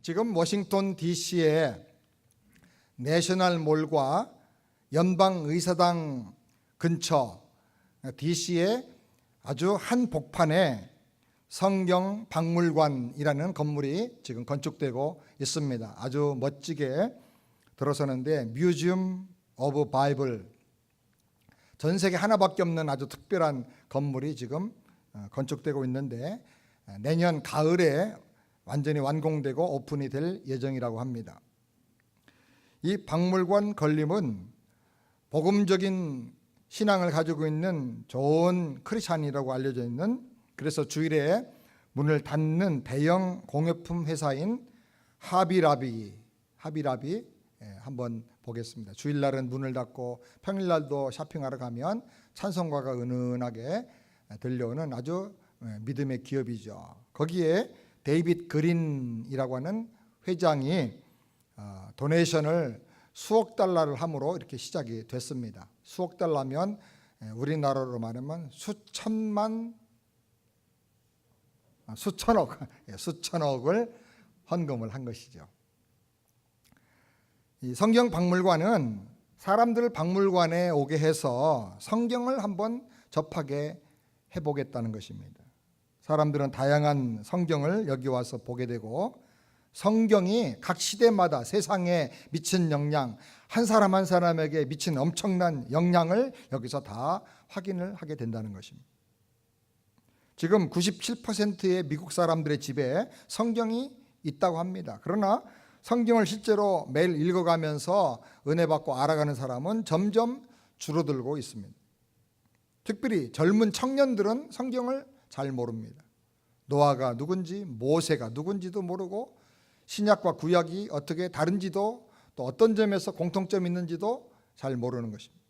지금 워싱턴 DC의 내셔널 몰과 연방의사당 근처 DC의 아주 한복판에 성경 박물관이라는 건물이 지금 건축되고 있습니다. 아주 멋지게 들어서는데 뮤지엄 오브 바이블, 전 세계 하나밖에 없는 아주 특별한 건물이 지금 건축되고 있는데 내년 가을에 완전히 완공되고 오픈이 될 예정이라고 합니다. 이 박물관 건립은 복음적인 신앙을 가지고 있는 좋은 크리스찬이라고 알려져 있는, 그래서 주일에 문을 닫는 대형 공예품 회사인 하비라비 한번 보겠습니다. 주일날은 문을 닫고 평일날도 쇼핑하러 가면 찬송가가 은은하게 들려오는 아주 믿음의 기업이죠. 거기에 데이빗 그린이라고 하는 회장이 도네이션을 수억 달러를 함으로 이렇게 시작이 됐습니다. 수억 달러면 우리나라로 말하면 수천억을 헌금을 한 것이죠. 이 성경 박물관은 사람들을 박물관에 오게 해서 성경을 한번 접하게 해보겠다는 것입니다. 사람들은 다양한 성경을 여기 와서 보게 되고, 성경이 각 시대마다 세상에 미친 영향, 한 사람 한 사람에게 미친 엄청난 영향을 여기서 다 확인을 하게 된다는 것입니다. 지금 97%의 미국 사람들의 집에 성경이 있다고 합니다. 그러나 성경을 실제로 매일 읽어가면서 은혜 받고 알아가는 사람은 점점 줄어들고 있습니다. 특별히 젊은 청년들은 성경을 잘 모릅니다. 노아가 누군지, 모세가 누군지도 모르고, 신약과 구약이 어떻게 다른지도, 또 어떤 점에서 공통점이 있는지도 잘 모르는 것입니다.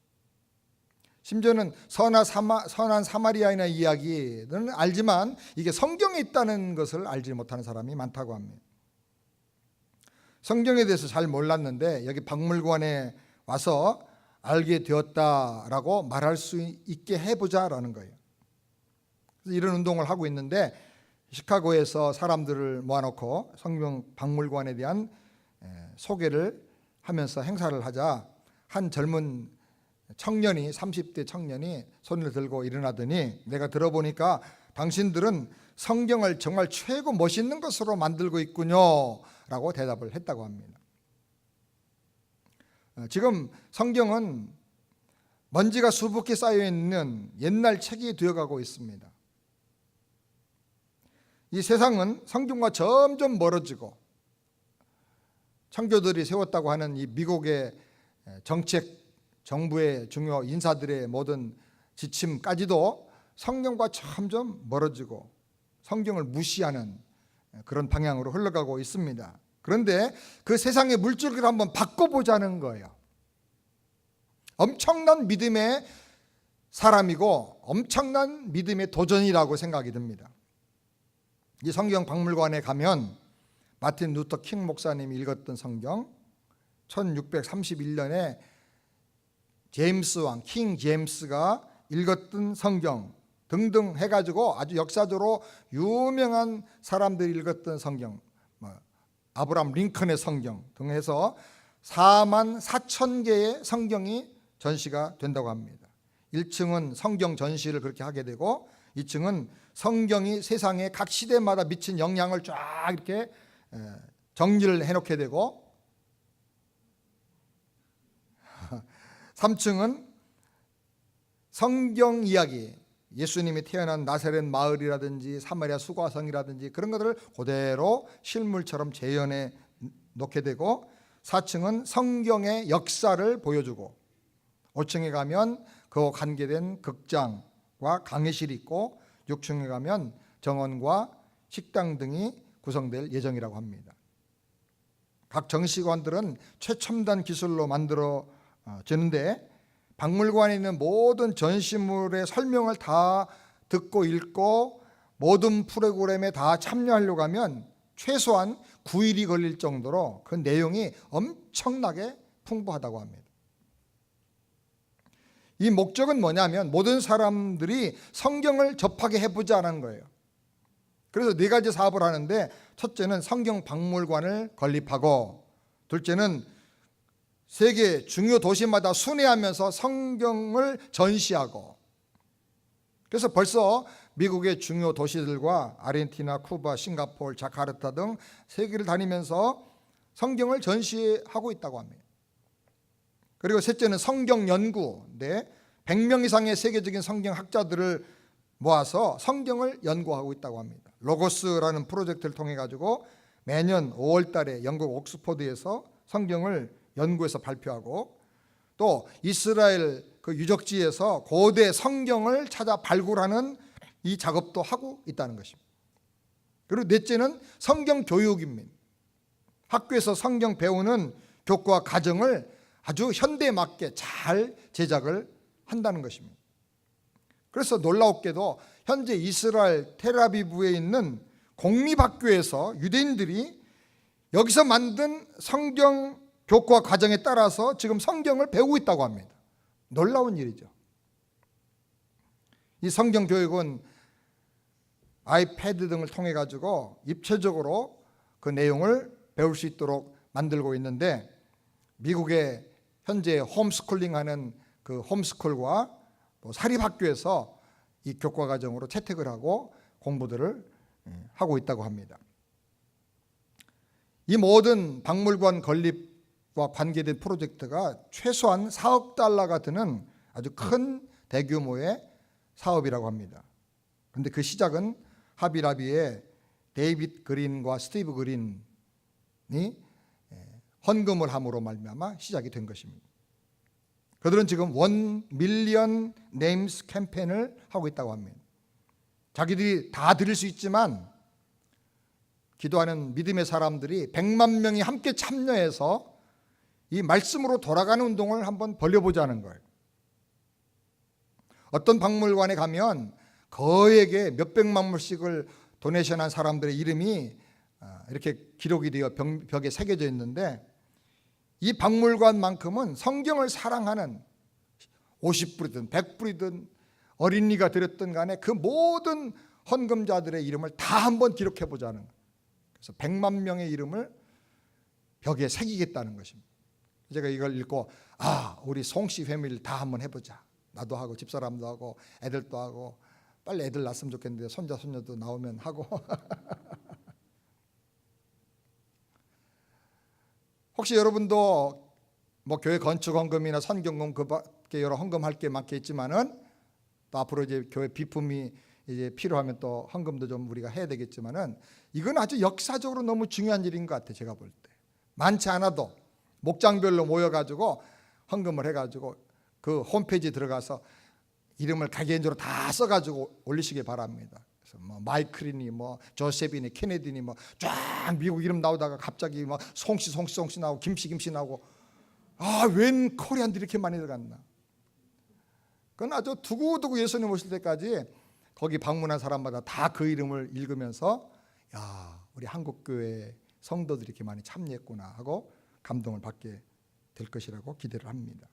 심지어는 선한 사마리아인의 이야기는 알지만 이게 성경에 있다는 것을 알지 못하는 사람이 많다고 합니다. 성경에 대해서 잘 몰랐는데 여기 박물관에 와서 알게 되었다라고 말할 수 있게 해보자라는 거예요. 그래서 이런 운동을 하고 있는데, 시카고에서 사람들을 모아놓고 성경 박물관에 대한 소개를 하면서 행사를 하자 한 젊은 청년이, 30대 청년이 손을 들고 일어나더니, 내가 들어보니까 당신들은 성경을 정말 최고 멋있는 것으로 만들고 있군요 라고 대답을 했다고 합니다. 지금 성경은 먼지가 수북히 쌓여있는 옛날 책이 되어가고 있습니다. 이 세상은 성경과 점점 멀어지고, 청교들이 세웠다고 하는 이 미국의 정부의 중요 인사들의 모든 지침까지도 성경과 점점 멀어지고 성경을 무시하는 그런 방향으로 흘러가고 있습니다. 그런데 그 세상의 물줄기를 한번 바꿔보자는 거예요. 엄청난 믿음의 사람이고 엄청난 믿음의 도전이라고 생각이 듭니다. 이 성경 박물관에 가면 마틴 루터 킹 목사님이 읽었던 성경, 1631년에 제임스 왕, 킹 제임스가 읽었던 성경 등등 해가지고 아주 역사적으로 유명한 사람들이 읽었던 성경, 아브라함 링컨의 성경 등 해서 44,000개의 성경이 전시가 된다고 합니다. 1층은 성경 전시를 그렇게 하게 되고, 2층은 성경이 세상에 각 시대마다 미친 영향을 쫙 이렇게 정리를 해놓게 되고, 3층은 성경 이야기, 예수님이 태어난 나사렛 마을이라든지 사마리아 수가성이라든지 그런 것들을 그대로 실물처럼 재현해 놓게 되고, 4층은 성경의 역사를 보여주고, 5층에 가면 그와 관계된 극장과 강의실이 있고, 6층에 가면 정원과 식당 등이 구성될 예정이라고 합니다. 각 정시관들은 최첨단 기술로 만들어지는데, 박물관에 있는 모든 전시물의 설명을 다 듣고 읽고 모든 프로그램에 다 참여하려고 하면 최소한 9일이 걸릴 정도로 그 내용이 엄청나게 풍부하다고 합니다. 이 목적은 뭐냐면 모든 사람들이 성경을 접하게 해보자는 거예요. 그래서 네 가지 사업을 하는데, 첫째는 성경 박물관을 건립하고, 둘째는 세계 중요 도시마다 순회하면서 성경을 전시하고, 그래서 벌써 미국의 중요 도시들과 아르헨티나, 쿠바, 싱가포르, 자카르타 등 세계를 다니면서 성경을 전시하고 있다고 합니다. 그리고 셋째는 성경 연구, 100명 이상의 세계적인 성경 학자들을 모아서 성경을 연구하고 있다고 합니다. 로고스라는 프로젝트를 통해 가지고 매년 5월 달에 영국 옥스퍼드에서 성경을 연구해서 발표하고, 또 이스라엘 그 유적지에서 고대 성경을 찾아 발굴하는 이 작업도 하고 있다는 것입니다. 그리고 넷째는 성경 교육입니다. 학교에서 성경 배우는 교과 과정을 아주 현대에 맞게 잘 제작을 한다는 것입니다. 그래서 놀라웠게도 현재 이스라엘 텔아비브에 있는 공립학교에서 유대인들이 여기서 만든 성경 교과 과정에 따라서 지금 성경을 배우고 있다고 합니다. 놀라운 일이죠. 이 성경 교육은 아이패드 등을 통해 가지고 입체적으로 그 내용을 배울 수 있도록 만들고 있는데, 미국의 현재 홈스쿨링하는 그 홈스쿨과 또 사립학교에서 이 교과 과정으로 채택을 하고 공부들을 하고 있다고 합니다. 이 모든 박물관 건립과 관계된 프로젝트가 최소한 4억 달러가 드는 아주 큰 대규모의 사업이라고 합니다. 그런데 그 시작은 하비라비의 데이빗 그린과 스티브 그린이 헌금을 함으로 말미암아 시작이 된 것입니다. 그들은 지금 1 밀리언 네임스 캠페인을 하고 있다고 합니다. 자기들이 다 드릴 수 있지만 기도하는 믿음의 사람들이 100만 명이 함께 참여해서 이 말씀으로 돌아가는 운동을 한번 벌려보자는 거예요. 어떤 박물관에 가면 거액의 몇백만 불씩을 도네이션한 사람들의 이름이 이렇게 기록이 되어 벽에 새겨져 있는데, 이 박물관만큼은 성경을 사랑하는 50불이든 100불이든 어린이가 드렸든 간에 그 모든 헌금자들의 이름을 다 한번 기록해 보자는 거예요. 그래서 100만 명의 이름을 벽에 새기겠다는 것입니다. 제가 이걸 읽고 우리 송씨 패밀리 다 한번 해보자. 나도 하고 집사람도 하고 애들도 하고, 빨리 애들 낳았으면 좋겠는데 손자 손녀도 나오면 하고 혹시 여러분도 뭐 교회 건축 헌금이나 선경금 그 밖에 여러 헌금할 게 많겠지만은, 또 앞으로 이제 교회 비품이 이제 필요하면 또 헌금도 좀 우리가 해야 되겠지만은, 이건 아주 역사적으로 너무 중요한 일인 것 같아요. 제가 볼 때 많지 않아도 목장별로 모여가지고 헌금을 해가지고 그 홈페이지 들어가서 이름을 개개인적으로 다 써가지고 올리시기 바랍니다. 그래서 뭐 마이클이니 뭐 조셉이니 케네디니 뭐 쫙 미국 이름 나오다가 갑자기 뭐 송씨 나오고 김씨 나오고, 웬 코리안들이 이렇게 많이 들어갔나. 그건 아주 두고두고 예수님 오실 때까지 거기 방문한 사람마다 다 그 이름을 읽으면서 우리 한국교회 성도들이 이렇게 많이 참여했구나 하고 감동을 받게 될 것이라고 기대를 합니다.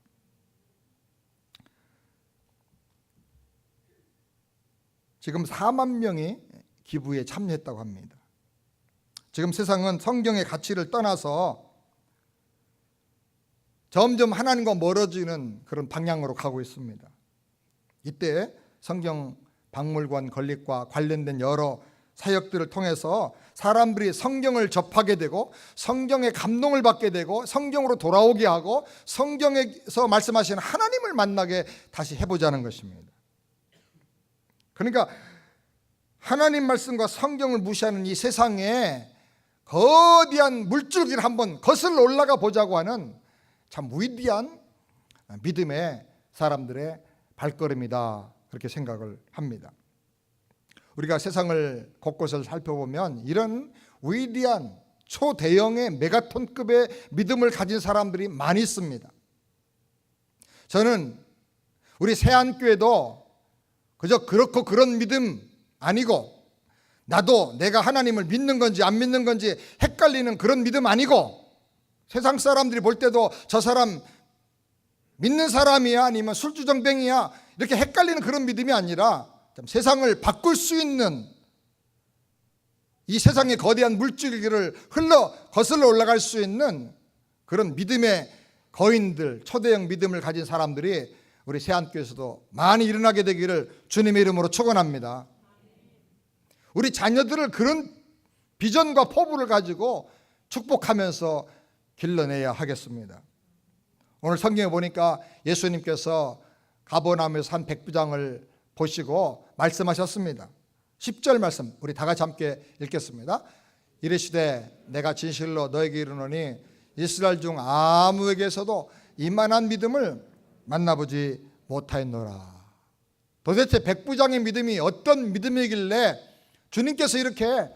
지금 4만 명이 기부에 참여했다고 합니다. 지금 세상은 성경의 가치를 떠나서 점점 하나님과 멀어지는 그런 방향으로 가고 있습니다. 이때 성경 박물관 건립과 관련된 여러 사역들을 통해서 사람들이 성경을 접하게 되고 성경의 감동을 받게 되고 성경으로 돌아오게 하고 성경에서 말씀하시는 하나님을 만나게 다시 해보자는 것입니다. 그러니까 하나님 말씀과 성경을 무시하는 이 세상에 거대한 물줄기를 한번 거슬러 올라가 보자고 하는 참 위대한 믿음의 사람들의 발걸음이다, 그렇게 생각을 합니다. 우리가 세상을 곳곳을 살펴보면 이런 위대한 초대형의 메가톤급의 믿음을 가진 사람들이 많이 있습니다. 저는 우리 세안교회도 그저 그렇고 그런 믿음 아니고, 나도 내가 하나님을 믿는 건지 안 믿는 건지 헷갈리는 그런 믿음 아니고, 세상 사람들이 볼 때도 저 사람 믿는 사람이야 아니면 술주정뱅이야 이렇게 헷갈리는 그런 믿음이 아니라 참 세상을 바꿀 수 있는 이 세상의 거대한 물줄기를 거슬러 올라갈 수 있는 그런 믿음의 거인들, 초대형 믿음을 가진 사람들이 우리 세안교회에서도 많이 일어나게 되기를 주님의 이름으로 축원합니다. 우리 자녀들을 그런 비전과 포부를 가지고 축복하면서 길러내야 하겠습니다. 오늘 성경에 보니까 예수님께서 가버나움에서 한 백부장을 보시고 말씀하셨습니다. 10절 말씀 우리 다 같이 함께 읽겠습니다. 이르시되 내가 진실로 너에게 이르노니 이스라엘 중 아무에게서도 이만한 믿음을 만나보지 못하였노라. 도대체 백부장의 믿음이 어떤 믿음이길래 주님께서 이렇게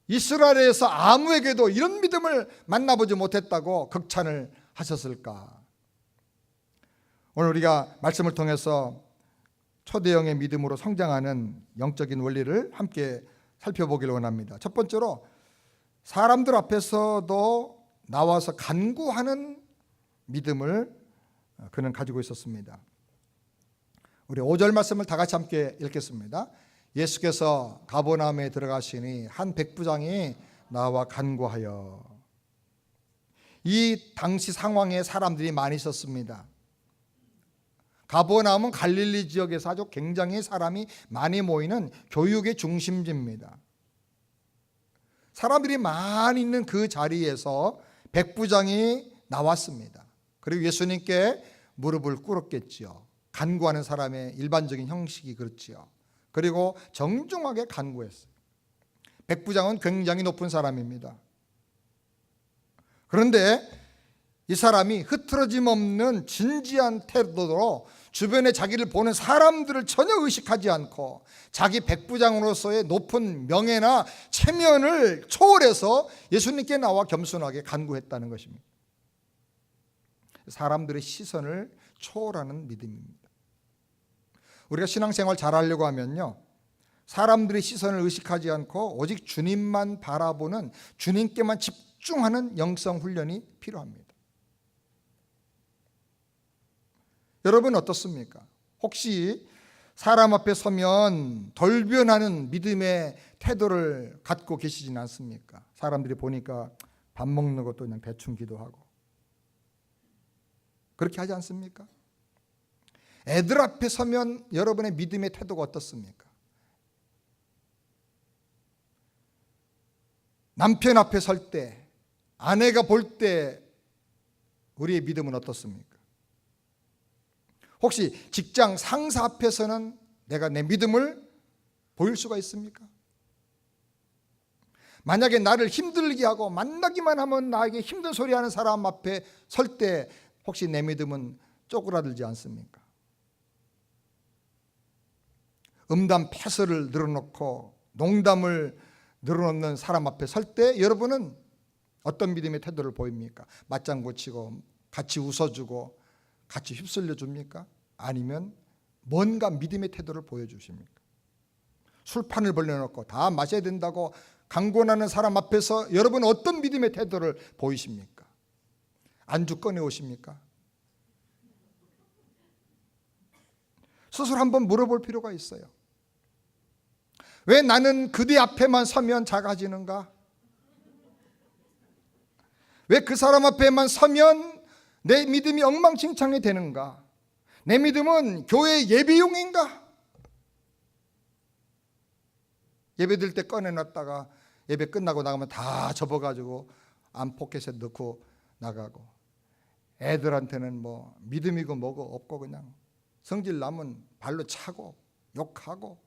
이스라엘에서 아무에게도 이런 믿음을 만나보지 못했다고 극찬을 하셨을까? 오늘 우리가 말씀을 통해서 초대형의 믿음으로 성장하는 영적인 원리를 함께 살펴보기를 원합니다. 첫 번째로 사람들 앞에서도 나와서 간구하는 믿음을 그는 가지고 있었습니다. 우리 5절 말씀을 다 같이 함께 읽겠습니다. 예수께서 가버나움에 들어가시니 한 백부장이 나와 간구하여. 이 당시 상황에 사람들이 많이 있었습니다. 가버나움은 갈릴리 지역에서 아주 굉장히 사람이 많이 모이는 교육의 중심지입니다. 사람들이 많이 있는 그 자리에서 백부장이 나왔습니다. 그리고 예수님께 무릎을 꿇었겠지요. 간구하는 사람의 일반적인 형식이 그렇지요. 그리고 정중하게 간구했어요. 백부장은 굉장히 높은 사람입니다. 그런데 이 사람이 흐트러짐 없는 진지한 태도로 주변에 자기를 보는 사람들을 전혀 의식하지 않고 자기 백부장으로서의 높은 명예나 체면을 초월해서 예수님께 나와 겸손하게 간구했다는 것입니다. 사람들의 시선을 초월하는 믿음입니다. 우리가 신앙생활 잘하려고 하면요, 사람들의 시선을 의식하지 않고 오직 주님만 바라보는, 주님께만 집중하는 영성 훈련이 필요합니다. 여러분 어떻습니까? 혹시 사람 앞에 서면 돌변하는 믿음의 태도를 갖고 계시진 않습니까? 사람들이 보니까 밥 먹는 것도 그냥 대충 기도하고 그렇게 하지 않습니까? 애들 앞에 서면 여러분의 믿음의 태도가 어떻습니까? 남편 앞에 설 때, 아내가 볼 때 우리의 믿음은 어떻습니까? 혹시 직장 상사 앞에서는 내가 내 믿음을 보일 수가 있습니까? 만약에 나를 힘들게 하고 만나기만 하면 나에게 힘든 소리 하는 사람 앞에 설 때 혹시 내 믿음은 쪼그라들지 않습니까? 음담 패설을 늘어놓고 농담을 늘어놓는 사람 앞에 설 때 여러분은 어떤 믿음의 태도를 보입니까? 맞장구 치고 같이 웃어주고 같이 휩쓸려 줍니까? 아니면 뭔가 믿음의 태도를 보여주십니까? 술판을 벌려놓고 다 마셔야 된다고 강권하는 사람 앞에서 여러분 어떤 믿음의 태도를 보이십니까? 안주 꺼내오십니까? 스스로 한번 물어볼 필요가 있어요. 왜 나는 그대 앞에만 서면 작아지는가? 왜 그 사람 앞에만 서면 내 믿음이 엉망진창이 되는가? 내 믿음은 교회 예배용인가? 예배 드릴 때 꺼내놨다가 예배 끝나고 나가면 다 접어가지고 안 포켓에 넣고 나가고, 애들한테는 뭐 믿음이고 뭐고 없고 그냥 성질 나면 발로 차고 욕하고,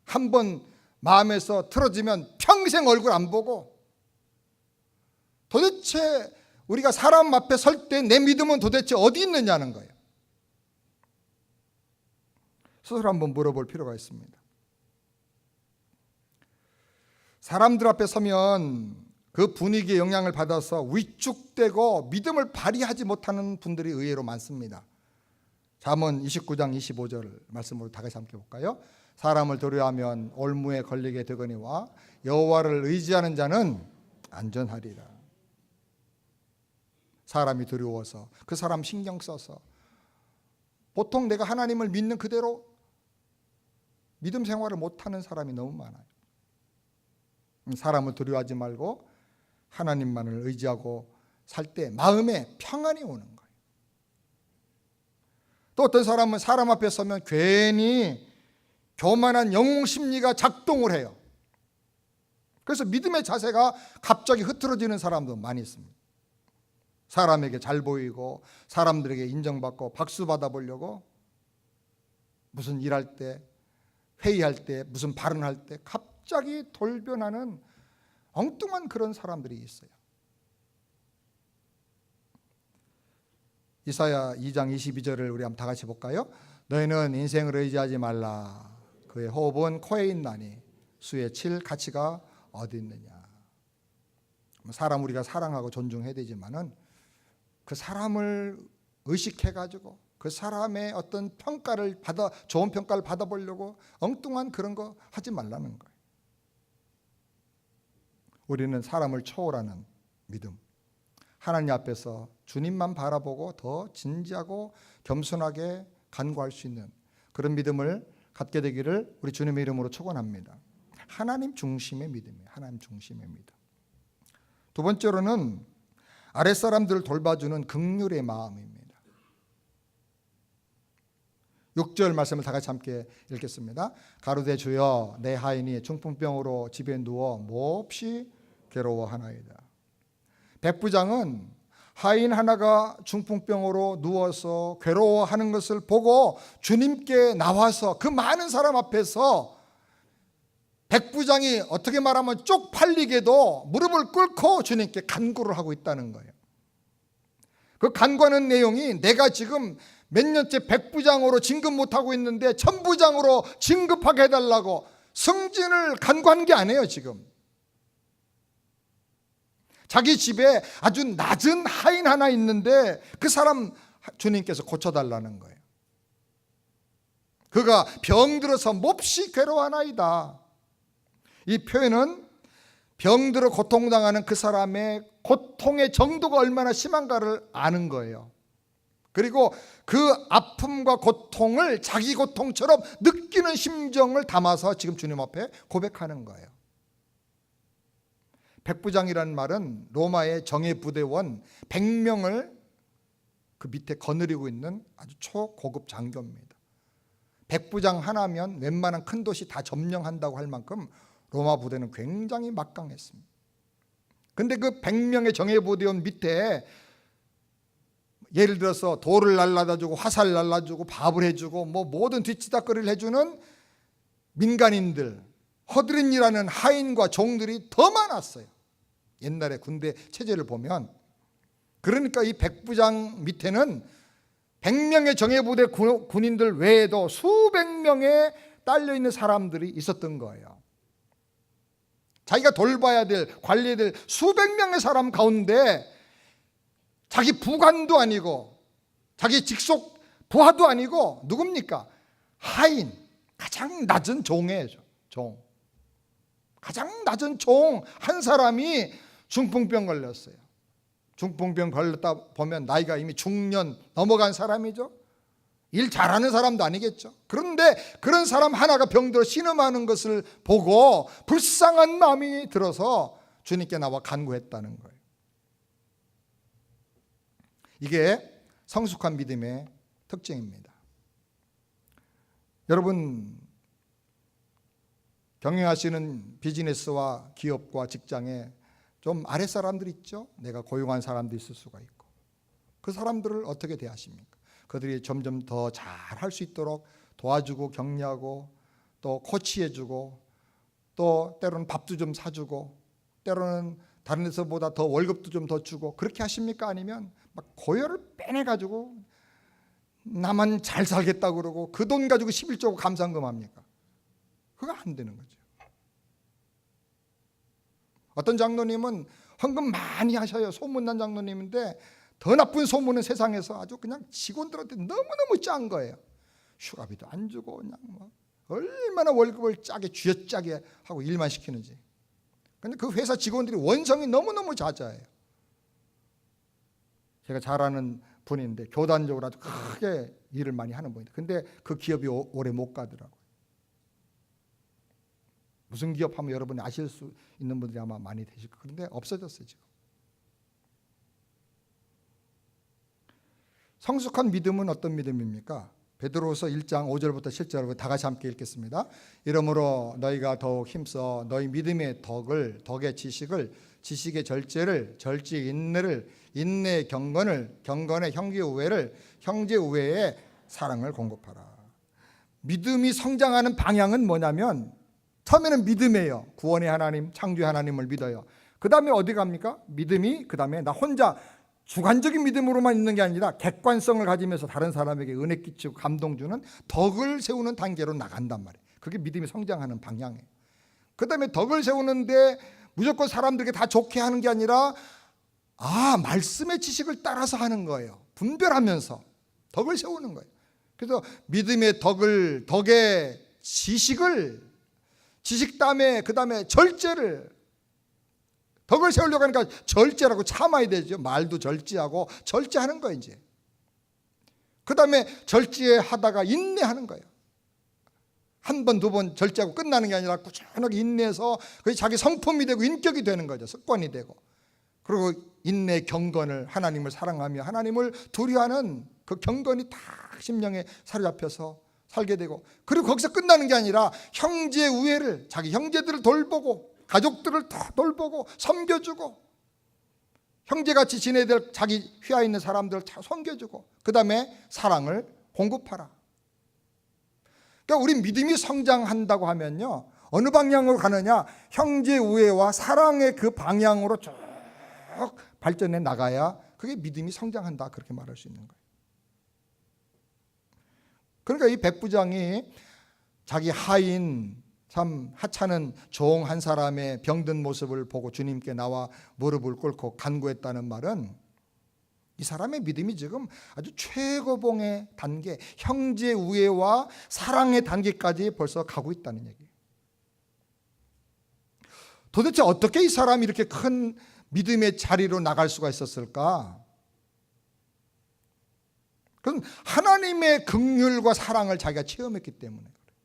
한번 마음에서 틀어지면 평생 얼굴 안 보고, 도대체 우리가 사람 앞에 설 때 내 믿음은 도대체 어디 있느냐는 거예요. 스스로 한번 물어볼 필요가 있습니다. 사람들 앞에 서면 그 분위기에 영향을 받아서 위축되고 믿음을 발휘하지 못하는 분들이 의외로 많습니다. 잠언 29장 25절 말씀으로 다 같이 함께 볼까요? 사람을 두려워하면 올무에 걸리게 되거니와 여호와를 의지하는 자는 안전하리라. 사람이 두려워서 그 사람 신경 써서 보통 내가 하나님을 믿는 그대로 믿음 생활을 못하는 사람이 너무 많아요. 사람을 두려워하지 말고 하나님만을 의지하고 살 때 마음에 평안이 오는 거예요. 또 어떤 사람은 사람 앞에 서면 괜히 교만한 영웅 심리가 작동을 해요. 그래서 믿음의 자세가 갑자기 흐트러지는 사람도 많이 있습니다. 사람에게 잘 보이고 사람들에게 인정받고 박수 받아보려고 무슨 일할 때, 회의할 때, 무슨 발언할 때 갑자기 돌변하는 엉뚱한 그런 사람들이 있어요. 이사야 2장 22절을 우리 한번 다 같이 볼까요? 너희는 인생을 의지하지 말라. 그의 호흡은 코에 있나니 수에 칠 가치가 어디 있느냐. 사람 우리가 사랑하고 존중해야 되지만은 그 사람을 의식해가지고 그 사람의 어떤 평가를 좋은 평가를 받아보려고 엉뚱한 그런 거 하지 말라는 거예요. 우리는 사람을 초월하는 믿음, 하나님 앞에서 주님만 바라보고 더 진지하고 겸손하게 간구할 수 있는 그런 믿음을 갖게 되기를 우리 주님의 이름으로 축원합니다. 하나님 중심의 믿음이에요. 하나님 중심의 믿음. 두 번째로는 아랫사람들을 돌봐주는 긍휼의 마음입니다. 6절 말씀을 다 같이 함께 읽겠습니다. 가로되 주여 내 하인이 중풍병으로 집에 누워 몹시 괴로워하나이다. 백부장은 하인 하나가 중풍병으로 누워서 괴로워하는 것을 보고 주님께 나와서 그 많은 사람 앞에서 백부장이 어떻게 말하면 쪽팔리게도 무릎을 꿇고 주님께 간구를 하고 있다는 거예요. 그 간구하는 내용이 내가 지금 몇 년째 백부장으로 진급 못하고 있는데 천부장으로 진급하게 해달라고 승진을 간구한 게 아니에요. 지금 자기 집에 아주 낮은 하인 하나 있는데 그 사람 주님께서 고쳐달라는 거예요. 그가 병들어서 몹시 괴로워하나이다. 이 표현은 병들어 고통당하는 그 사람의 고통의 정도가 얼마나 심한가를 아는 거예요. 그리고 그 아픔과 고통을 자기 고통처럼 느끼는 심정을 담아서 지금 주님 앞에 고백하는 거예요. 백부장이라는 말은 로마의 정예부대원 100명을 그 밑에 거느리고 있는 아주 초고급 장교입니다. 백부장 하나면 웬만한 큰 도시 다 점령한다고 할 만큼 로마 부대는 굉장히 막강했습니다. 근데 그 100명의 정예부대원 밑에 예를 들어서 돌을 날라다주고 화살 날라주고 밥을 해주고 뭐 모든 뒤치다거리를 해주는 민간인들, 허드렛 일하는 하인과 종들이 더 많았어요. 옛날에 군대 체제를 보면. 그러니까 이 백부장 밑에는 100명의 정예부대 군인들 외에도 수백 명의 딸려있는 사람들이 있었던 거예요. 자기가 돌봐야 될, 관리해야 될 수백 명의 사람 가운데 자기 부관도 아니고 자기 직속 부하도 아니고 누굽니까? 하인, 가장 낮은 종이에요. 종. 가장 낮은 종 한 사람이 중풍병 걸렸어요. 중풍병 걸렸다 보면 나이가 이미 중년 넘어간 사람이죠. 일 잘하는 사람도 아니겠죠. 그런데 그런 사람 하나가 병들어 신음하는 것을 보고 불쌍한 마음이 들어서 주님께 나와 간구했다는 거예요. 이게 성숙한 믿음의 특징입니다. 여러분, 경영하시는 비즈니스와 기업과 직장에 좀 아랫사람들 있죠? 내가 고용한 사람도 있을 수가 있고. 그 사람들을 어떻게 대하십니까? 그들이 점점 더 잘할 수 있도록 도와주고 격려하고 또 코치해주고 또 때로는 밥도 좀 사주고 때로는 다른 데서보다 더 월급도 좀 더 주고 그렇게 하십니까? 아니면 막 고열을 빼내가지고 나만 잘 살겠다고 그러고 그 돈 가지고 11조고 감상금 합니까? 그거 안 되는 거죠. 어떤 장로님은 헌금 많이 하셔요. 소문난 장로님인데 더 나쁜 소문은 세상에서 아주 그냥 직원들한테 너무너무 짠 거예요. 휴가비도 안 주고 그냥 뭐 얼마나 월급을 짜게 쥐어짜게 하고 일만 시키는지. 근데 그 회사 직원들이 원성이 너무너무 잦아요. 제가 잘 아는 분인데 교단적으로 아주 크게 일을 많이 하는 분인데 근데 그 기업이 오래 못 가더라고요. 무슨 기업 하면 여러분이 아실 수 있는 분들이 아마 많이 되실 거예요. 그런데 없어졌어요 지금. 성숙한 믿음은 어떤 믿음입니까? 베드로후서 1장 5절부터 7절 다 같이 함께 읽겠습니다. 이러므로 너희가 더욱 힘써 너희 믿음의 덕의 지식을, 지식의 절제를, 절제의 인내를, 인내의 경건을, 경건의 형제 우애를, 형제 우애의 사랑을 공급하라. 믿음이 성장하는 방향은 뭐냐면 처음에는 믿음이에요. 구원의 하나님, 창조의 하나님을 믿어요. 그 다음에 어디 갑니까? 믿음이 그 다음에 나 혼자 주관적인 믿음으로만 있는 게 아니라 객관성을 가지면서 다른 사람에게 은혜 끼치고 감동 주는 덕을 세우는 단계로 나간단 말이에요. 그게 믿음이 성장하는 방향이에요. 그 다음에 덕을 세우는데 무조건 사람들에게 다 좋게 하는 게 아니라 말씀의 지식을 따라서 하는 거예요. 분별하면서 덕을 세우는 거예요. 그래서 믿음의 덕의 지식을, 지식 다음에 그 다음에 절제를, 덕을 세우려고 하니까 절제라고 참아야 되죠. 말도 절제하고 절제하는 거예요 이제. 그 다음에 절제하다가 인내하는 거예요. 한 번, 두 번 절제하고 끝나는 게 아니라 꾸준하게 인내해서 그게 자기 성품이 되고 인격이 되는 거죠. 습관이 되고. 그리고 인내 경건을, 하나님을 사랑하며 하나님을 두려워하는 그 경건이 다 심령에 사로잡혀서 살게 되고, 그리고 거기서 끝나는 게 아니라 형제 우애를, 자기 형제들을 돌보고 가족들을 다 돌보고 섬겨주고, 형제같이 지내야 될 자기 휘하 있는 사람들을 다 섬겨주고, 그 다음에 사랑을 공급하라. 그러니까 우리 믿음이 성장한다고 하면요, 어느 방향으로 가느냐? 형제 우애와 사랑의 그 방향으로 쭉 발전해 나가야 그게 믿음이 성장한다, 그렇게 말할 수 있는 거예요. 그러니까 이 백부장이 자기 하인 참 하찮은 종 한 사람의 병든 모습을 보고 주님께 나와 무릎을 꿇고 간구했다는 말은 이 사람의 믿음이 지금 아주 최고봉의 단계, 형제 우애와 사랑의 단계까지 벌써 가고 있다는 얘기예요. 도대체 어떻게 이 사람이 이렇게 큰 믿음의 자리로 나갈 수가 있었을까? 그건 하나님의 긍휼과 사랑을 자기가 체험했기 때문에 그래요.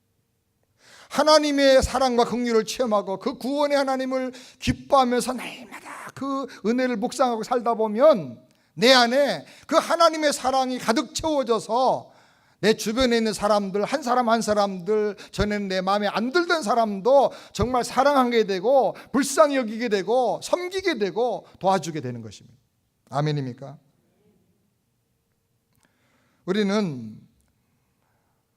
하나님의 사랑과 긍휼을 체험하고 그 구원의 하나님을 기뻐하면서 날마다 그 은혜를 묵상하고 살다 보면 내 안에 그 하나님의 사랑이 가득 채워져서 내 주변에 있는 사람들 한 사람 한 사람들, 전에는 내 마음에 안 들던 사람도 정말 사랑하게 되고 불쌍히 여기게 되고 섬기게 되고 도와주게 되는 것입니다. 아멘입니까? 우리는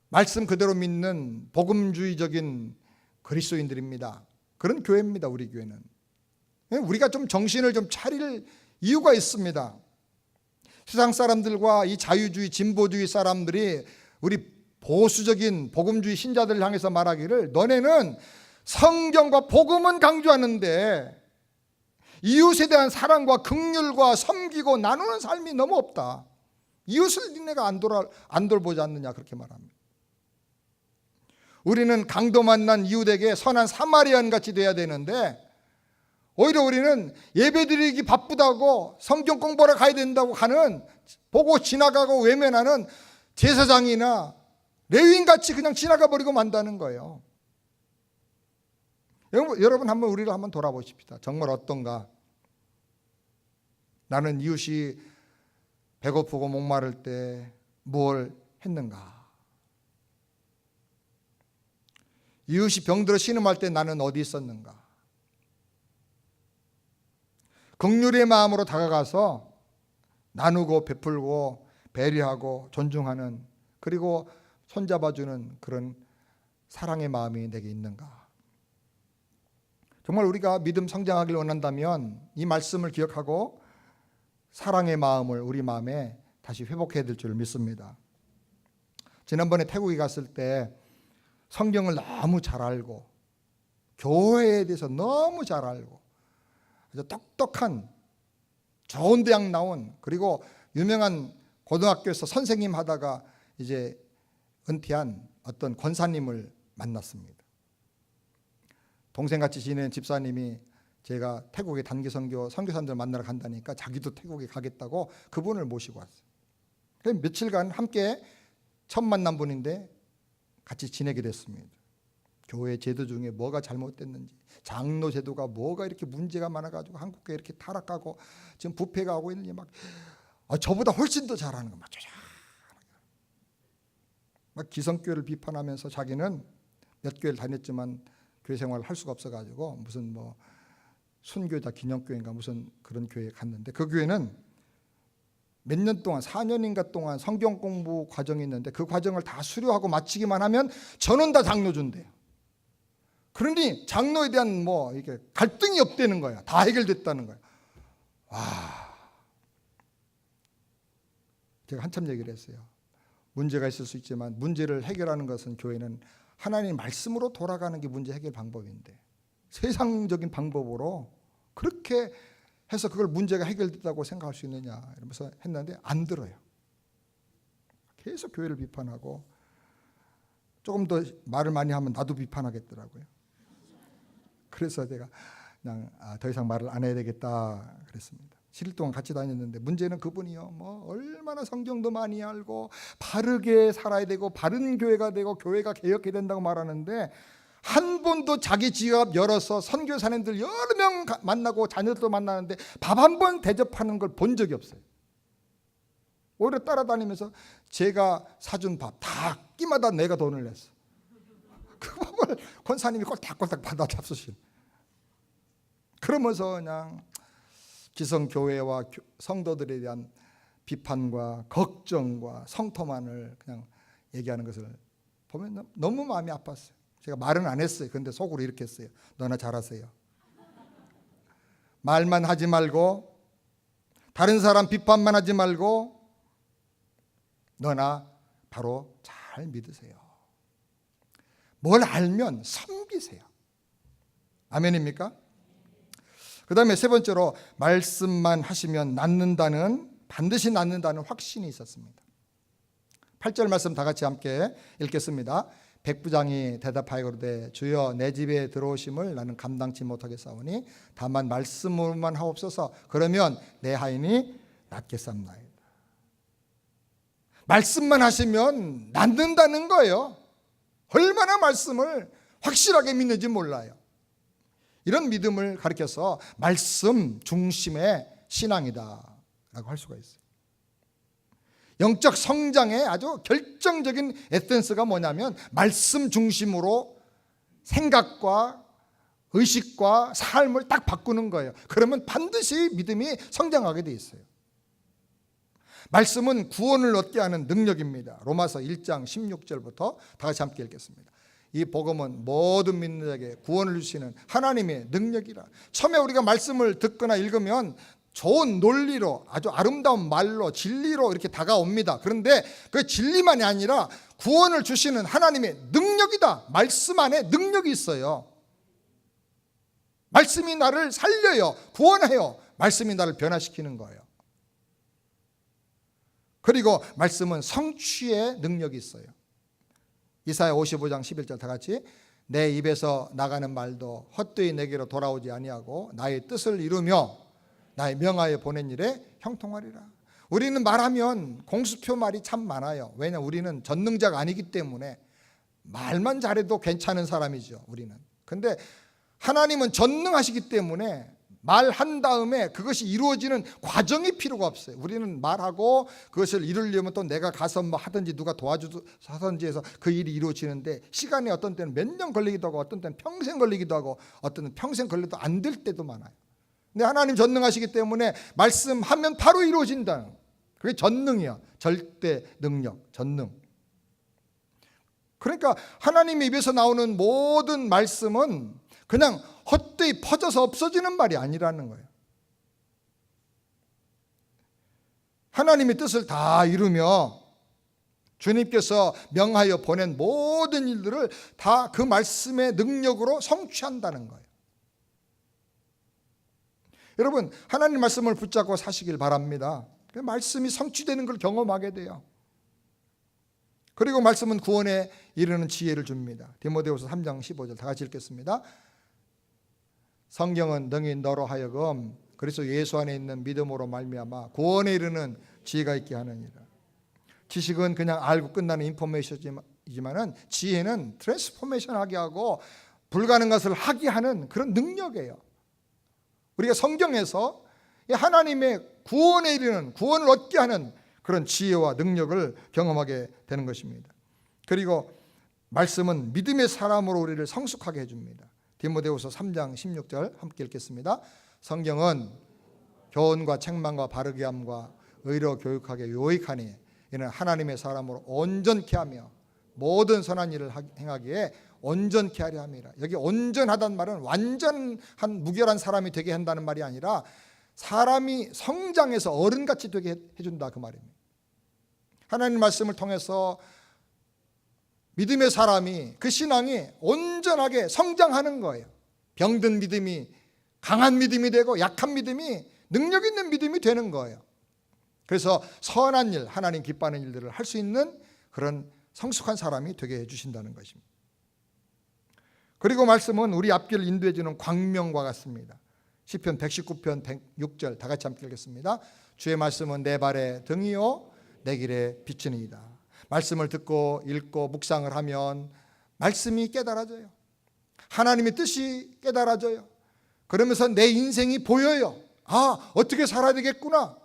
말씀 그대로 믿는 복음주의적인 그리스도인들입니다. 그런 교회입니다. 우리 교회는. 우리가 좀 정신을 좀 차릴 이유가 있습니다. 세상 사람들과 이 자유주의 진보주의 사람들이 우리 보수적인 복음주의 신자들을 향해서 말하기를, 너네는 성경과 복음은 강조하는데 이웃에 대한 사랑과 긍휼과 섬기고 나누는 삶이 너무 없다. 이웃을 니네가 안 돌보지 않느냐, 그렇게 말합니다. 우리는 강도 만난 이웃에게 선한 사마리안 같이 돼야 되는데 오히려 우리는 예배드리기 바쁘다고 성경 공부하러 가야 된다고 하는, 보고 지나가고 외면하는 제사장이나 레위인같이 그냥 지나가 버리고 만다는 거예요. 여러분 한번 우리를 한번 돌아보십시다. 정말 어떤가? 나는 이웃이 배고프고 목마를 때 뭘 했는가? 이웃이 병들어 신음할 때 나는 어디 있었는가? 긍휼의 마음으로 다가가서 나누고 베풀고 배려하고 존중하는, 그리고 손잡아주는 그런 사랑의 마음이 내게 있는가? 정말 우리가 믿음 성장하길 원한다면 이 말씀을 기억하고 사랑의 마음을 우리 마음에 다시 회복해야 될 줄 믿습니다. 지난번에 태국에 갔을 때 성경을 너무 잘 알고 교회에 대해서 너무 잘 알고 아주 똑똑한 좋은 대학 나온, 그리고 유명한 고등학교에서 선생님 하다가 이제 은퇴한 어떤 권사님을 만났습니다. 동생같이 지내는 집사님이 제가 태국에 단기 선교사님들 만나러 간다니까 자기도 태국에 가겠다고 그분을 모시고 왔어요. 그래서 며칠간 함께 처음 만난 분인데 같이 지내게 됐습니다. 교회 제도 중에 뭐가 잘못됐는지, 장로 제도가 뭐가 이렇게 문제가 많아가지고 한국교회 이렇게 타락하고 지금 부패가 하고 있는지 막 저보다 훨씬 더 잘하는 거 맞죠? 막 기성교회를 비판하면서 자기는 몇 교회를 다녔지만 교회 생활을 할 수가 없어가지고 무슨 뭐 순교다 기념교회인가 무슨 그런 교회에 갔는데, 그 교회는 몇 년 동안 4년인가 동안 성경 공부 과정이 있는데 그 과정을 다 수료하고 마치기만 하면 전원 다 장로 준대요. 그러니 장로에 대한 뭐 이게 갈등이 없다는 거야. 다 해결됐다는 거야. 와, 제가 한참 얘기를 했어요. 문제가 있을 수 있지만 문제를 해결하는 것은 교회는 하나님 말씀으로 돌아가는 게 문제 해결 방법인데, 세상적인 방법으로 그렇게 해서 그걸 문제가 해결됐다고 생각할 수 있느냐 이러면서 했는데 안 들어요. 계속 교회를 비판하고, 조금 더 말을 많이 하면 나도 비판하겠더라고요. 그래서 제가 그냥 더 이상 말을 안 해야 되겠다 그랬습니다. 7일 동안 같이 다녔는데, 문제는 그분이요 뭐 얼마나 성경도 많이 알고 바르게 살아야 되고 바른 교회가 되고 교회가 개혁해야 된다고 말하는데, 한 번도 자기 지갑 열어서 선교사님들 여러 명 만나고 자녀들도 만나는데 밥 한 번 대접하는 걸 본 적이 없어요. 오히려 따라다니면서 제가 사준 밥 다 끼마다 내가 돈을 냈어. 그 밥을 권사님이 꼴딱꼴딱 받아 잡수신. 그러면서 그냥 기성교회와 성도들에 대한 비판과 걱정과 성토만을 그냥 얘기하는 것을 보면 너무 마음이 아팠어요. 제가 말은 안 했어요. 근데 속으로 이렇게 했어요. 너나 잘하세요. 말만 하지 말고, 다른 사람 비판만 하지 말고, 너나 바로 잘 믿으세요. 뭘 알면 섬기세요. 아멘입니까? 그 다음에 세 번째로, 말씀만 하시면 낫는다는, 반드시 낫는다는 확신이 있었습니다. 8절 말씀 다 같이 함께 읽겠습니다. 백부장이 대답하여 그러되 주여 내 집에 들어오심을 나는 감당치 못하겠사오니 다만 말씀으로만 하옵소서. 그러면 내 하인이 낫겠사옵나이다. 말씀만 하시면 낫는다는 거예요. 얼마나 말씀을 확실하게 믿는지 몰라요. 이런 믿음을 가리켜서 말씀 중심의 신앙이다 라고 할 수가 있어요. 영적 성장의 아주 결정적인 에센스가 뭐냐면 말씀 중심으로 생각과 의식과 삶을 딱 바꾸는 거예요. 그러면 반드시 믿음이 성장하게 돼 있어요. 말씀은 구원을 얻게 하는 능력입니다. 로마서 1장 16절부터 다 같이 함께 읽겠습니다. 이 복음은 모든 믿는 자에게 구원을 주시는 하나님의 능력이라. 처음에 우리가 말씀을 듣거나 읽으면 좋은 논리로, 아주 아름다운 말로, 진리로 이렇게 다가옵니다. 그런데 그 진리만이 아니라 구원을 주시는 하나님의 능력이다. 말씀 안에 능력이 있어요. 말씀이 나를 살려요. 구원해요. 말씀이 나를 변화시키는 거예요. 그리고 말씀은 성취의 능력이 있어요. 이사야 55장 11절 다 같이, 내 입에서 나가는 말도 헛되이 내게로 돌아오지 아니하고 나의 뜻을 이루며 나의 명하여 보낸 일에 형통하리라. 우리는 말하면 공수표 말이 참 많아요. 왜냐, 우리는 전능자가 아니기 때문에 말만 잘해도 괜찮은 사람이죠, 우리는. 근데 하나님은 전능하시기 때문에 말한 다음에 그것이 이루어지는 과정이 필요가 없어요. 우리는 말하고 그것을 이루려면 또 내가 가서 뭐 하든지 누가 도와주든지 해서 그 일이 이루어지는데, 시간이 어떤 때는 몇 년 걸리기도 하고 어떤 때는 평생 걸리기도 하고 어떤 때는 평생 걸려도 안 될 때도 많아요. 근데 하나님 전능하시기 때문에 말씀하면 바로 이루어진다. 그게 전능이야. 절대 능력, 전능. 그러니까 하나님의 입에서 나오는 모든 말씀은 그냥 헛되이 퍼져서 없어지는 말이 아니라는 거예요. 하나님의 뜻을 다 이루며 주님께서 명하여 보낸 모든 일들을 다 그 말씀의 능력으로 성취한다는 거예요. 여러분, 하나님 말씀을 붙잡고 사시길 바랍니다. 그 말씀이 성취되는 걸 경험하게 돼요. 그리고 말씀은 구원에 이르는 지혜를 줍니다. 디모데후서 3장 15절 다 같이 읽겠습니다. 성경은 능히 너로 하여금 그리스도 예수 안에 있는 믿음으로 말미암아 구원에 이르는 지혜가 있게 하느니라. 지식은 그냥 알고 끝나는 능력이지만은 지혜는 트랜스포메이션하게 하고 불가능한 것을 하게 하는 그런 능력이에요. 우리가 성경에서 하나님의 구원에 이르는, 구원을 얻게 하는 그런 지혜와 능력을 경험하게 되는 것입니다. 그리고 말씀은 믿음의 사람으로 우리를 성숙하게 해줍니다. 디모데후서 3장 16절 함께 읽겠습니다. 성경은 교훈과 책망과 바르게 함과 의로 교육하게 요익하니 이는 하나님의 사람으로 온전케 하며 모든 선한 일을 행하기에 온전케 하려 함이라. 여기 온전하다는 말은 완전한 무결한 사람이 되게 한다는 말이 아니라 사람이 성장해서 어른같이 되게 해준다 그 말입니다. 하나님 말씀을 통해서 믿음의 사람이, 그 신앙이 온전하게 성장하는 거예요. 병든 믿음이 강한 믿음이 되고 약한 믿음이 능력 있는 믿음이 되는 거예요. 그래서 선한 일, 하나님 기뻐하는 일들을 할 수 있는 그런 성숙한 사람이 되게 해주신다는 것입니다. 그리고 말씀은 우리 앞길을 인도해 주는 광명과 같습니다. 시편 119편 106절 다 같이 함께 읽겠습니다. 주의 말씀은 내 발의 등이요 내 길의 빛이니이다. 말씀을 듣고 읽고 묵상을 하면 말씀이 깨달아져요. 하나님의 뜻이 깨달아져요. 그러면서 내 인생이 보여요. 아, 어떻게 살아야 되겠구나.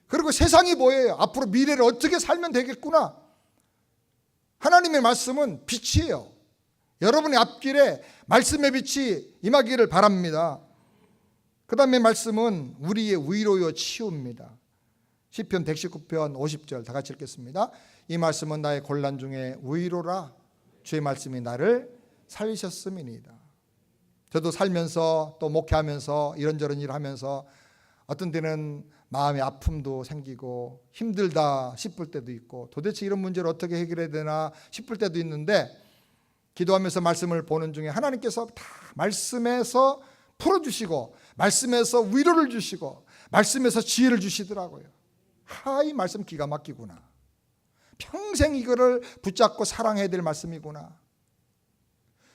그리고 세상이 보여요. 앞으로 미래를 어떻게 살면 되겠구나. 하나님의 말씀은 빛이에요. 여러분의 앞길에 말씀의 빛이 임하기를 바랍니다. 그 다음에 말씀은 우리의 위로요 치유입니다. 시편 119편 50절 다 같이 읽겠습니다. 이 말씀은 나의 곤란 중에 위로라. 주의 말씀이 나를 살리셨음이니이다. 저도 살면서 또 목회하면서 이런저런 일을 하면서 어떤 때는 마음의 아픔도 생기고 힘들다 싶을 때도 있고 도대체 이런 문제를 어떻게 해결해야 되나 싶을 때도 있는데 기도하면서 말씀을 보는 중에 하나님께서 다 말씀에서 풀어주시고 말씀에서 위로를 주시고 말씀에서 지혜를 주시더라고요. 이 말씀 기가 막히구나. 평생 이거를 붙잡고 사랑해야 될 말씀이구나.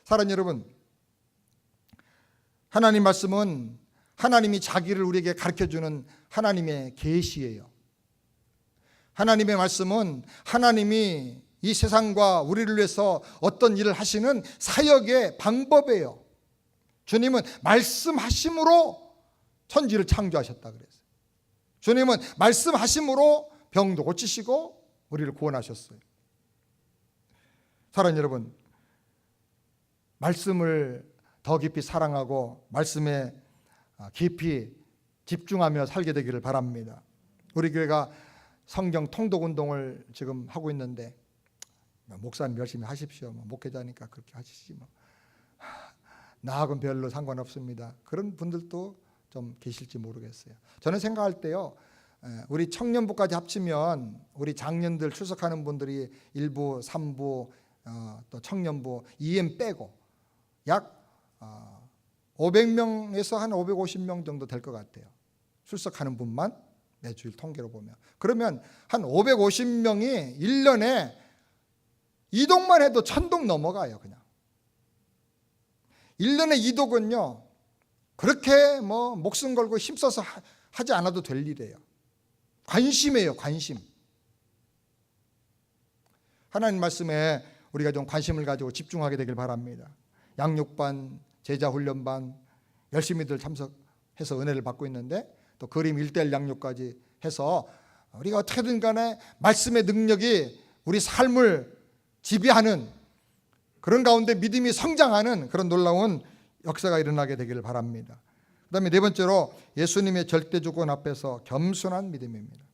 사랑하는 여러분, 하나님 말씀은 하나님이 자기를 우리에게 가르쳐주는 하나님의 계시예요. 하나님의 말씀은 하나님이 이 세상과 우리를 위해서 어떤 일을 하시는 사역의 방법이에요. 주님은 말씀하심으로 천지를 창조하셨다 그랬어요. 주님은 말씀하심으로 병도 고치시고 우리를 구원하셨어요. 사랑하는 여러분, 말씀을 더 깊이 사랑하고 말씀에 깊이 집중하며 살게 되기를 바랍니다. 우리 교회가 성경 통독 운동을 지금 하고 있는데 목사님 열심히 하십시오. 목회자니까 그렇게 하시지 나하고는 별로 상관없습니다. 그런 분들도 좀 계실지 모르겠어요. 저는 생각할 때요, 우리 청년부까지 합치면 우리 장년들 출석하는 분들이 1부, 3부, 또 청년부, EM 빼고 약 500명에서 한 550명 정도 될 것 같아요. 출석하는 분만 매주일 통계로 보면. 그러면 한 550명이 1년에 이동만 해도 1000동 넘어가요. 그냥 1년에 이동은요 그렇게 목숨 걸고 힘써서 하지 않아도 될 일이에요. 관심이에요. 관심. 하나님 말씀에 우리가 좀 관심을 가지고 집중하게 되길 바랍니다. 양육반, 제자훈련반 열심히들 참석해서 은혜를 받고 있는데 또 그림 1:1 양육까지 해서 우리가 어떻게든 간에 말씀의 능력이 우리 삶을 지배하는 그런 가운데 믿음이 성장하는 그런 놀라운 역사가 일어나게 되기를 바랍니다. 그 다음에 네 번째로 예수님의 절대 주권 앞에서 겸손한 믿음입니다.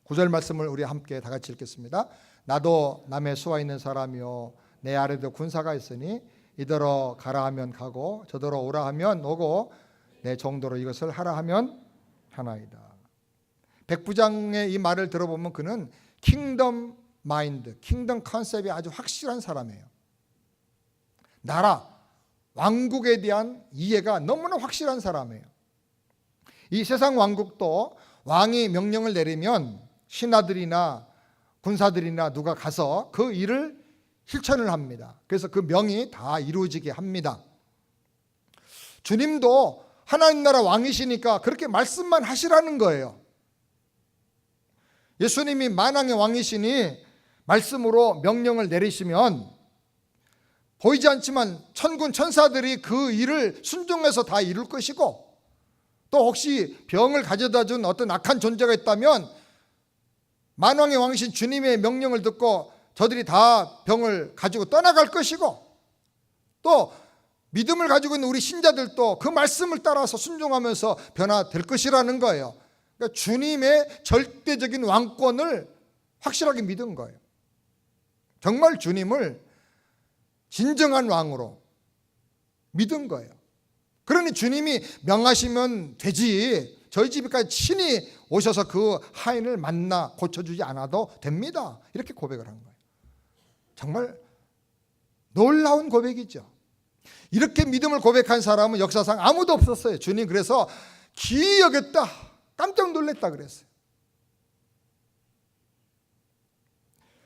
9절 말씀을 우리 함께 다 같이 읽겠습니다. 나도 남의 수하 있는 사람이요 내 아래도 군사가 있으니 이더러 가라 하면 가고 저더러 오라 하면 오고 내 정도로 이것을 하라 하면 하나이다. 백부장의 이 말을 들어보면 그는 킹덤 마인드, 킹덤 컨셉이 아주 확실한 사람이에요. 나라, 왕국에 대한 이해가 너무나 확실한 사람이에요. 이 세상 왕국도 왕이 명령을 내리면 신하들이나 군사들이나 누가 가서 그 일을 실천을 합니다. 그래서 그 명이 다 이루어지게 합니다. 주님도 하나님 나라 왕이시니까 그렇게 말씀만 하시라는 거예요. 예수님이 만왕의 왕이시니 말씀으로 명령을 내리시면 보이지 않지만 천군 천사들이 그 일을 순종해서 다 이룰 것이고, 또 혹시 병을 가져다 준 어떤 악한 존재가 있다면 만왕의 왕이신 주님의 명령을 듣고 저들이 다 병을 가지고 떠나갈 것이고, 또 믿음을 가지고 있는 우리 신자들도 그 말씀을 따라서 순종하면서 변화될 것이라는 거예요. 그러니까 주님의 절대적인 왕권을 확실하게 믿은 거예요. 정말 주님을 진정한 왕으로 믿은 거예요. 그러니 주님이 명하시면 되지, 저희 집에까지 친히 오셔서 그 하인을 만나 고쳐주지 않아도 됩니다, 이렇게 고백을 한 거예요. 정말 놀라운 고백이죠. 이렇게 믿음을 고백한 사람은 역사상 아무도 없었어요. 주님 그래서 기이 여겼다, 깜짝 놀랐다 그랬어요.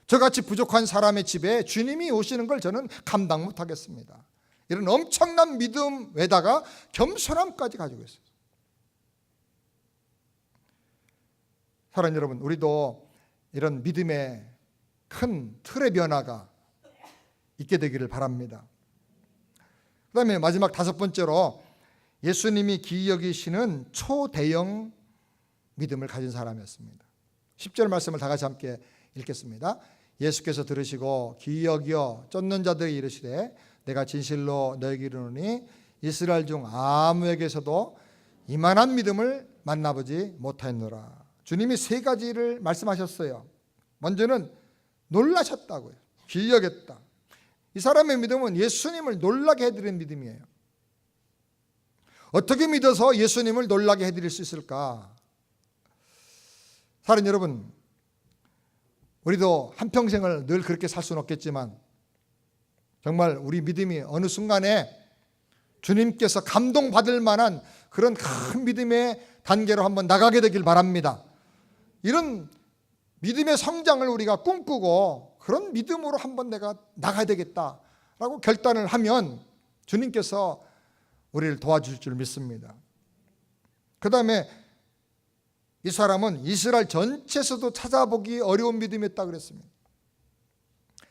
저같이 부족한 사람의 집에 주님이 오시는 걸 저는 감당 못하겠습니다. 이런 엄청난 믿음에다가 겸손함까지 가지고 있어요. 사랑하는 여러분, 우리도 이런 믿음의 큰 틀의 변화가 있게 되기를 바랍니다. 그 다음에 마지막 5번째로, 예수님이 기이 여기시는 초대형 믿음을 가진 사람이었습니다. 10절 말씀을 다 같이 함께 읽겠습니다. 예수께서 들으시고 기이 여겨 쫓는 자들이 이르시되 내가 진실로 너에게 이르노니 이스라엘 중 아무에게서도 이만한 믿음을 만나보지 못하였노라. 주님이 3가지를 말씀하셨어요. 먼저는 놀라셨다고요. 기이 여겼다. 이 사람의 믿음은 예수님을 놀라게 해드리는 믿음이에요. 어떻게 믿어서 예수님을 놀라게 해드릴 수 있을까? 사랑하는 여러분, 우리도 한평생을 늘 그렇게 살 수는 없겠지만 정말 우리 믿음이 어느 순간에 주님께서 감동받을 만한 그런 큰 믿음의 단계로 한번 나가게 되길 바랍니다. 이런 믿음의 성장을 우리가 꿈꾸고 그런 믿음으로 한번 내가 나가야 되겠다라고 결단을 하면 주님께서 우리를 도와줄 줄 믿습니다. 그 다음에 이 사람은 이스라엘 전체에서도 찾아보기 어려운 믿음이었다고 그랬습니다.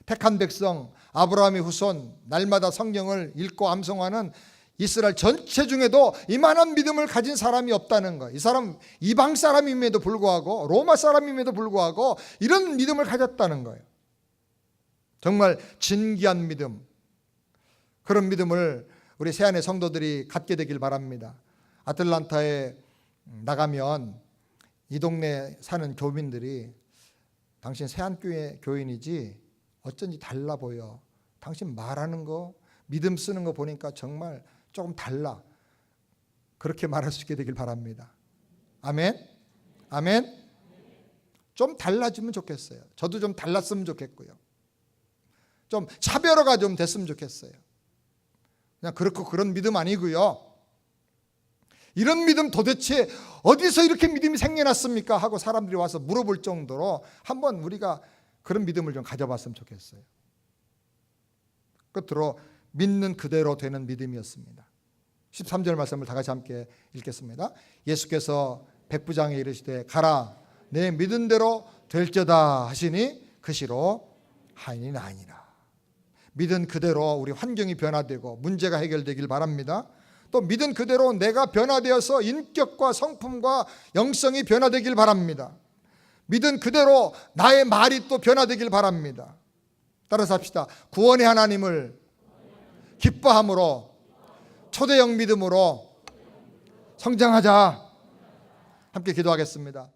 택한 백성, 아브라함의 후손, 날마다 성경을 읽고 암송하는 이스라엘 전체 중에도 이만한 믿음을 가진 사람이 없다는 거예요. 이 사람 이방 사람임에도 불구하고, 로마 사람임에도 불구하고 이런 믿음을 가졌다는 거예요. 정말 진귀한 믿음, 그런 믿음을 우리 세안의 성도들이 갖게 되길 바랍니다. 아틀란타에 나가면 이 동네에 사는 교민들이 당신 세안교회 교인이지 어쩐지 달라 보여, 당신 말하는 거, 믿음 쓰는 거 보니까 정말 조금 달라, 그렇게 말할 수 있게 되길 바랍니다. 아멘? 아멘? 좀 달라지면 좋겠어요. 저도 좀 달랐으면 좋겠고요. 좀 차별화가 좀 됐으면 좋겠어요. 그냥 그렇고 그런 믿음 아니고요. 이런 믿음 도대체 어디서 이렇게 믿음이 생겨났습니까? 하고 사람들이 와서 물어볼 정도로 한번 우리가 그런 믿음을 좀 가져봤으면 좋겠어요. 끝으로 믿는 그대로 되는 믿음이었습니다. 13절 말씀을 다 같이 함께 읽겠습니다. 예수께서 백부장에 이르시되 가라, 내 믿은 대로 될저다 하시니 그 시로 하인이 나으니라. 믿은 그대로 우리 환경이 변화되고 문제가 해결되길 바랍니다. 또 믿은 그대로 내가 변화되어서 인격과 성품과 영성이 변화되길 바랍니다. 믿은 그대로 나의 말이 또 변화되길 바랍니다. 따라서 합시다. 구원의 하나님을 기뻐함으로 초대형 믿음으로 성장하자. 함께 기도하겠습니다.